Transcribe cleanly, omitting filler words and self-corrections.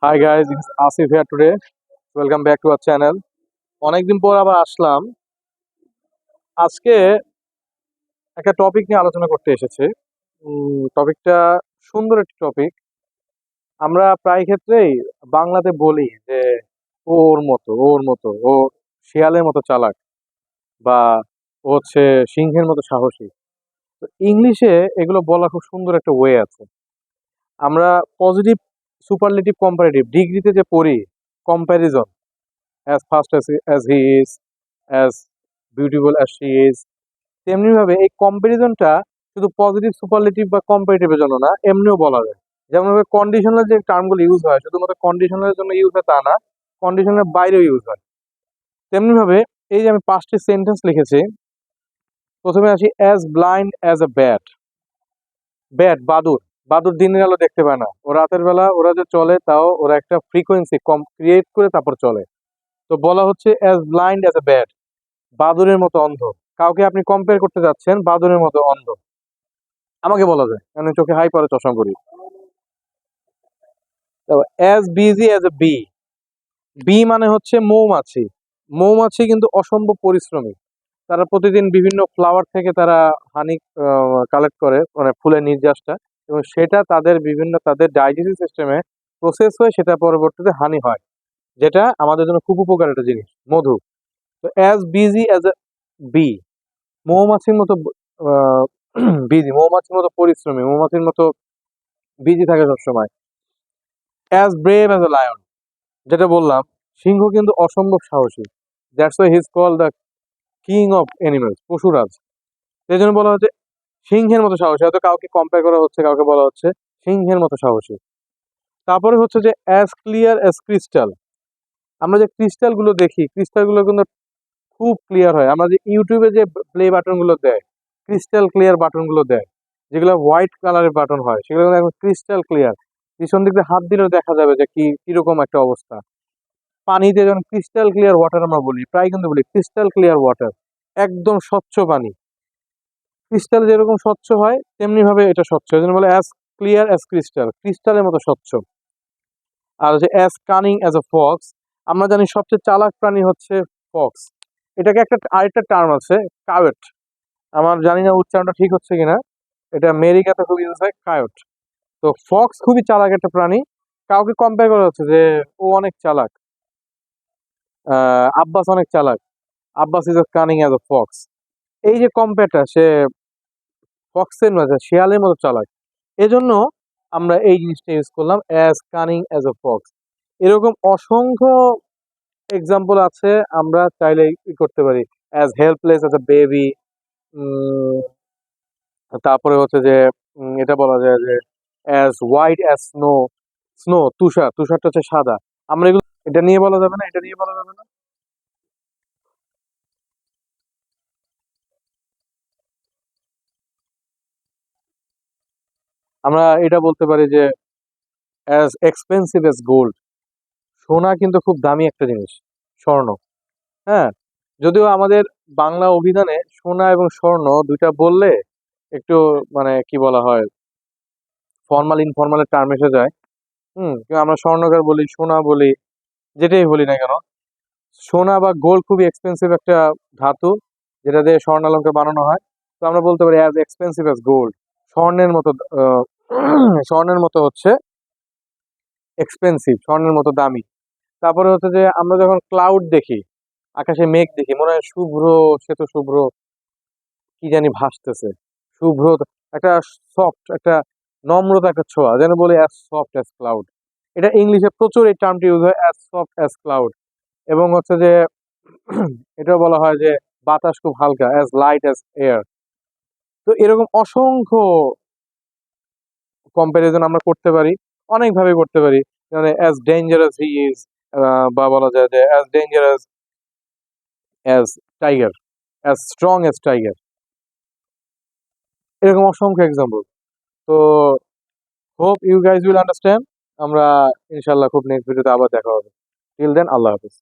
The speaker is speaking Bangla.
Hi guys, it's Asif here today. Welcome back to our channel. অনেকদিন পর আবার আসলাম। আজকে একটা টপিক নিয়ে আলোচনা করতে এসেছি। টপিকটা সুন্দর একটি টপিক। আমরা প্রায় ক্ষেত্রেই বাংলাতে বলি যে ও শিয়ালের মতো চালাক বা ও হচ্ছে সিংহের মতো সাহসী। তো ইংলিশে এগুলো বলা খুব সুন্দর একটা ওয়ে আছে। আমরা পজিটিভ, সুপারলেটিভ, কম্পারেটিভ ডিগ্রিতে যে পড়ি, comparison, as fast as he is, as beautiful as she is, তেমনি ভাবে এই কম্পারিজনটা শুধু পজিটিভ, সুপারলেটিভ বা কম্পারেটিভের জন্য না, এমনিও বলা যায়। যেমন ভাবে কন্ডিশনাল যে টার্মগুলো ইউজ হয় শুধুমাত্র কন্ডিশনালের জন্য ইউজ হয় তা না, কন্ডিশনের বাইরেও ইউজ হয়। তেমনি ভাবে এই যে আমি 5টি সেন্টেন্স লিখেছি, প্রথমে আসি as blind as a bat. Bat বাদুর, বাদুর দিনের আলো দেখতে পায় না, ও রাতের বেলা ওরা যে চলে তাও ওরা একটা ফ্রিকোয়েন্সি কম ক্রিয়েট করে তারপর চলে। তো বলা হচ্ছে as blind as a bat, বাদুরের মতো অন্ধ। কাউকে আপনি কম্পেয়ার করতে যাচ্ছেন বাদুরের মতো অন্ধ, আমাকে বলা যায়, আমি চোখে হাই পরে চশমা করি। As busy as a bee, bee মানে হচ্ছে মৌমাছি। মৌমাছি কিন্তু অসম্ভব পরিশ্রমী। তারা প্রতিদিন বিভিন্ন ফ্লাওয়ার থেকে তারা হানি কালেক্ট করে, মানে ফুলের নির্যাসটা, এবং সেটা তাদের ডাইজেস্টিভ সিস্টেমে প্রসেস হয়ে সেটা পরবর্তীতে হানি হয়, যেটা আমাদের জন্য খুব উপকার একটা জিনিস, মধু। তো as busy as a bee, মৌমাছির মতো বিজি, মৌমাছির মতো পরিশ্রমী, মৌমাছির মতো বিজি থাকে সবসময়। As brave as a lion, যেটা বললাম, সিংহ কিন্তু অসম্ভব সাহসী। That's why he is called the king of animals, পশুরাজ। সেই জন্য বলা হচ্ছে সিংহের মতো সাহসী। হয়তো কাউকে কম্পেয়ার করা হচ্ছে, কাউকে বলা হচ্ছে সিংহের মতো সাহসী। তারপরে হচ্ছে যে অ্যাজ ক্লিয়ার অ্যাজ ক্রিস্টাল। আমরা যে ক্রিস্টাল গুলো দেখি, ক্রিস্টাল গুলো কিন্তু খুব ক্লিয়ার হয়। আমরা যে ইউটিউবে যে প্লে বাটন গুলো দেয়, ক্রিস্টাল ক্লিয়ার বাটন গুলো দেয়, যেগুলো হোয়াইট কালারের বাটন হয়, সেগুলো কিন্তু একদম ক্রিস্টাল ক্লিয়ার। পিছন দিক দিয়ে হাত দিলেও দেখা যাবে যে কিরকম একটা অবস্থা। পানিতে যখন ক্রিস্টাল ক্লিয়ার ওয়াটার আমরা বলি, প্রায় কিন্তু বলি ক্রিস্টাল ক্লিয়ার ওয়াটার, একদম স্বচ্ছ পানি। ক্রিস্টাল যেরকম স্বচ্ছ হয় তেমনি ভাবে এটা স্বচ্ছ, এই জন্য বলে অ্যাজ ক্লিয়ার অ্যাজ ক্রিস্টাল, ক্রিস্টালের মতো স্বচ্ছ। আর হচ্ছে as cunning as a fox. আমরা জানি সবচেয়ে চালাক প্রাণী হচ্ছে ফক্স। এটাকে আরেকটা টার্ম আছে, কাওয়েট। আমার জানি না উচ্চারণটা ঠিক হচ্ছে কিনা, এটা আমেরিকাতে খুব ইউজ হয়, কায়োট। তো ফক্স খুবই চালাক একটা প্রাণী। কাউকে কম্পেয়ার করা হচ্ছে যে ও অনেক চালাক, আব্বাস অনেক চালাক, Abbas is cunning as a fox. এই যে কম্পেয়ারটা, সে ফক্সের মতো, শিয়ালের মতো চালাক, এজন্য আমরা এই জিনিসটা ইউজ করলাম, as cunning as a fox. এরকম অসংখ্য এক্সাম্পল আছে, আমরা চাইলে কি করতে পারি, as helpless as a baby. তারপরে হচ্ছে যে এটা বলা যায় যে as white as snow. Snow তুষার, তুষারটা হচ্ছে সাদা। আমরা এগুলো, এটা নিয়ে বলা যাবে না, এটা নিয়ে বলা যাবে না। আমরা এটা বলতে পারি যে অ্যাজ এক্সপেন্সিভ অ্যাজ গোল্ড। সোনা কিন্তু খুব দামি একটা জিনিস, স্বর্ণ। হ্যাঁ, যদিও আমাদের বাংলা অভিধানে সোনা এবং স্বর্ণ দুইটা বললে একটু, মানে কি বলা হয়, ফর্মাল ইনফর্মালের টার্ম এসে যায়। কিন্তু আমরা স্বর্ণকার বলি, সোনা বলি, যেটাই বলি না কেন, সোনা বা গোল্ড খুবই এক্সপেন্সিভ একটা ধাতু, যেটা দিয়ে স্বর্ণালঙ্কার বানানো হয়। তো আমরা বলতে পারি অ্যাজ এক্সপেন্সিভ অ্যাজ গোল্ড, স্বর্ণের মতো স্বর্ণের মতো হচ্ছে এক্সপেন্সিভ, স্বর্ণের মতো দামি। তারপরে হচ্ছে যে আমরা যখন ক্লাউড দেখি, আকাশে মেঘ দেখি, মনে হয় শুভ্র, শ্বেত শুভ্র কি জানি ভাসতেছে, শুভ্র, একটা সফট, একটা নম্রতা, একটা ছোঁয়া, যেন বলি অ্যাজ সফট অ্যাজ ক্লাউড। এটা ইংলিশে প্রচুর এই টার্মটি ইউজ হয়, অ্যাজ সফট অ্যাজ ক্লাউড। এবং হচ্ছে যে এটাও বলা হয় যে বাতাস খুব হালকা, অ্যাজ লাইট অ্যাজ এয়ার। তো এরকম অসংখ্য কম্পারিজন আমরা করতে পারি, অনেকভাবে করতে পারি। মানে অ্যাজ ডেঞ্জারাস হি ইজ, বা বলা যায় যে as dangerous as tiger, as strong as tiger. এরকম অসংখ্য এক্সাম্পল। তো hope you guys will understand. আমরা ইনশাল্লাহ খুব নেক্সট ভিডিওতে আবার দেখা হবে। টিল দেন, আল্লাহ হাফিজ।